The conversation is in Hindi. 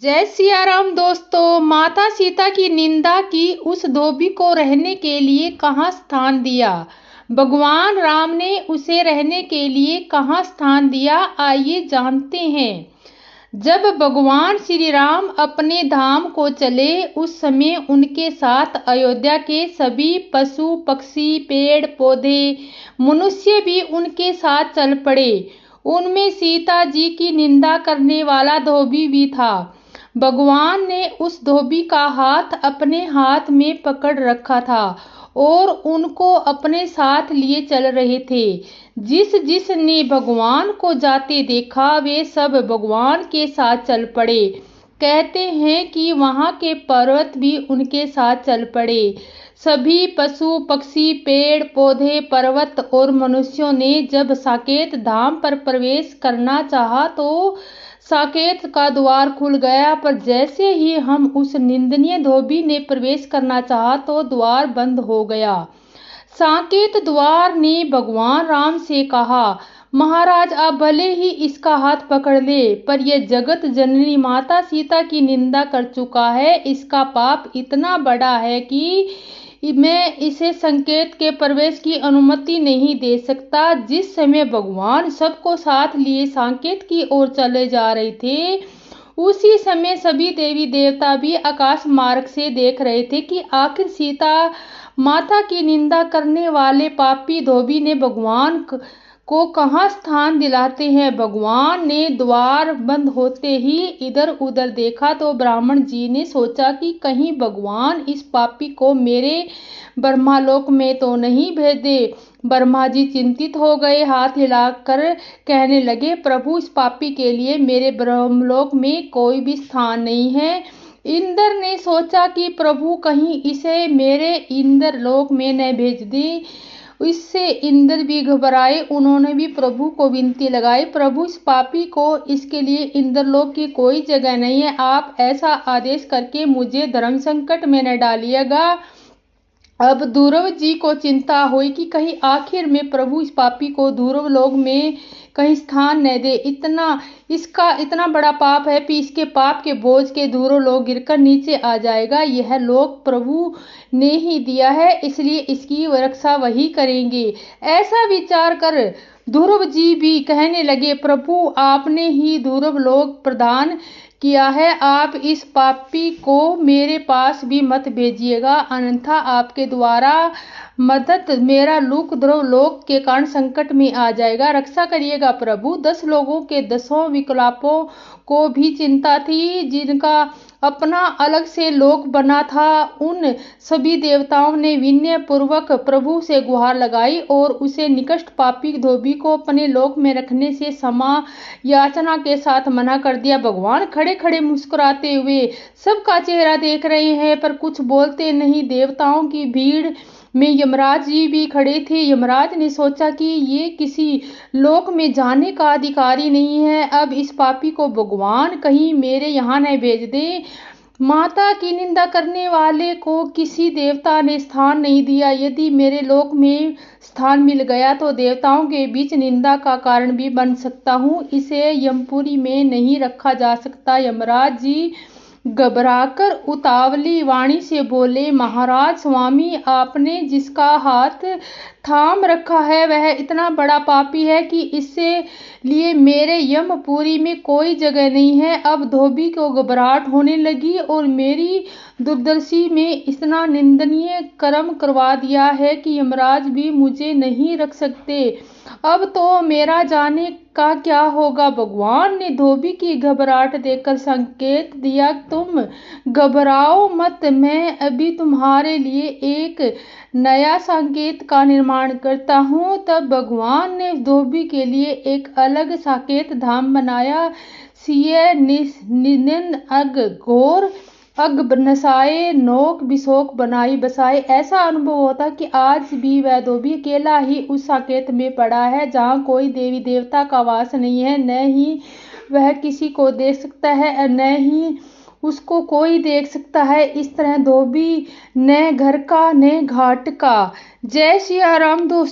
जय सिया राम दोस्तों। माता सीता की निंदा की उस धोबी को रहने के लिए कहाँ स्थान दिया? भगवान राम ने उसे रहने के लिए कहाँ स्थान दिया? आइए जानते हैं। जब भगवान श्री राम अपने धाम को चले उस समय उनके साथ अयोध्या के सभी पशु पक्षी पेड़ पौधे मनुष्य भी उनके साथ चल पड़े। उनमें सीता जी की निंदा करने वाला धोबी भी था। भगवान ने उस धोबी का हाथ अपने हाथ में पकड़ रखा था और उनको अपने साथ लिए चल रहे थे। जिस ने भगवान को जाते देखा वे सब भगवान के साथ चल पड़े। कहते हैं कि वहां के पर्वत भी उनके साथ चल पड़े। सभी पशु पक्षी पेड़ पौधे पर्वत और मनुष्यों ने जब साकेत धाम पर प्रवेश करना चाहा तो साकेत का द्वार खुल गया, पर जैसे ही हम उस निंदनीय धोबी ने प्रवेश करना चाहा तो द्वार बंद हो गया। साकेत द्वार ने भगवान राम से कहा, महाराज आप भले ही इसका हाथ पकड़ ले, पर यह जगत जननी माता सीता की निंदा कर चुका है। इसका पाप इतना बड़ा है कि मैं इसे संकेत के प्रवेश की अनुमति नहीं दे सकता। जिस समय भगवान सबको साथ लिए संकेत की ओर चले जा रहे थे, उसी समय सभी देवी देवता भी आकाश मार्ग से देख रहे थे कि आखिर सीता माता की निंदा करने वाले पापी धोबी ने भगवान को कहाँ स्थान दिलाते हैं। भगवान ने द्वार बंद होते ही इधर उधर देखा तो ब्राह्मण जी ने सोचा कि कहीं भगवान इस पापी को मेरे ब्रह्मालोक में तो नहीं भेज दे। ब्रह्मा जी चिंतित हो गए, हाथ हिलाकर कहने लगे, प्रभु इस पापी के लिए मेरे ब्रह्मलोक में कोई भी स्थान नहीं है। इंद्र ने सोचा कि प्रभु कहीं इसे मेरे इंद्रलोक में न भेज दे। इससे इंद्र भी घबराए। उन्होंने भी प्रभु को विनती लगाई, प्रभु इस पापी को इसके लिए इंद्रलोक की कोई जगह नहीं है। आप ऐसा आदेश करके मुझे धर्म संकट में न डालिएगा। अब ध्रुव जी को चिंता हुई कि कहीं आखिर में प्रभु इस पापी को ध्रुव लोक में कहीं स्थान न दे। इसका इतना बड़ा पाप है कि इसके पाप के बोझ के ध्रुव लोक गिरकर नीचे आ जाएगा। यह लोक प्रभु ने ही दिया है, इसलिए इसकी रक्षा वही करेंगे। ऐसा विचार कर ध्रुव जी भी कहने लगे, प्रभु आपने ही ध्रुव लोक प्रदान किया है, आप इस पापी को मेरे पास भी मत भेजिएगा, अन्यथा आपके द्वारा मदद मेरा लूक ध्रुव लोक के कारण संकट में आ जाएगा। रक्षा करिएगा प्रभु। 10 लोगों के 10 विकलापों को भी चिंता थी, जिनका अपना अलग से लोक बना था। उन सभी देवताओं ने विनय पूर्वक प्रभु से गुहार लगाई और उसे निकष्ट पापी धोबी को अपने लोक में रखने से क्षमा याचना के साथ मना कर दिया। भगवान खड़े खड़े मुस्कुराते हुए सबका चेहरा देख रहे हैं, पर कुछ बोलते नहीं। देवताओं की भीड़ में यमराज जी भी खड़े थे। यमराज ने सोचा कि ये किसी लोक में जाने का अधिकारी नहीं है, अब इस पापी को भगवान कहीं मेरे यहाँ न भेज दे। माता की निंदा करने वाले को किसी देवता ने स्थान नहीं दिया। यदि मेरे लोक में स्थान मिल गया तो देवताओं के बीच निंदा का कारण भी बन सकता हूँ। इसे यमपुरी में नहीं रखा जा सकता। यमराज जी घबराकर उतावली वाणी से बोले, महाराज स्वामी आपने जिसका हाथ थाम रखा है वह इतना बड़ा पापी है कि इससे लिए मेरे यमपुरी में कोई जगह नहीं है। अब धोबी को घबराहट होने लगी और मेरी दूरदर्शी में इतना निंदनीय कर्म करवा दिया है कि यमराज भी मुझे नहीं रख सकते। अब तो मेरा जाने का क्या होगा। भगवान ने धोबी की घबराहट देखकर संकेत दिया, तुम घबराओ मत, मैं अभी तुम्हारे लिए एक नया संकेत का निर्माण करता हूँ। तब भगवान ने धोबी के लिए एक अलग साकेत धाम बनाया। सिय निनन अग घोर अग नसाए नोक बिसोक बनाई बसाए। ऐसा अनुभव होता कि आज भी वह धोबी अकेला ही उस साकेत में पड़ा है, जहाँ कोई देवी देवता का वास नहीं है, न ही वह किसी को देख सकता है न ही उसको कोई देख सकता है। इस तरह धोबी न घर का न घाट का। जय सिया राम दोस्तों।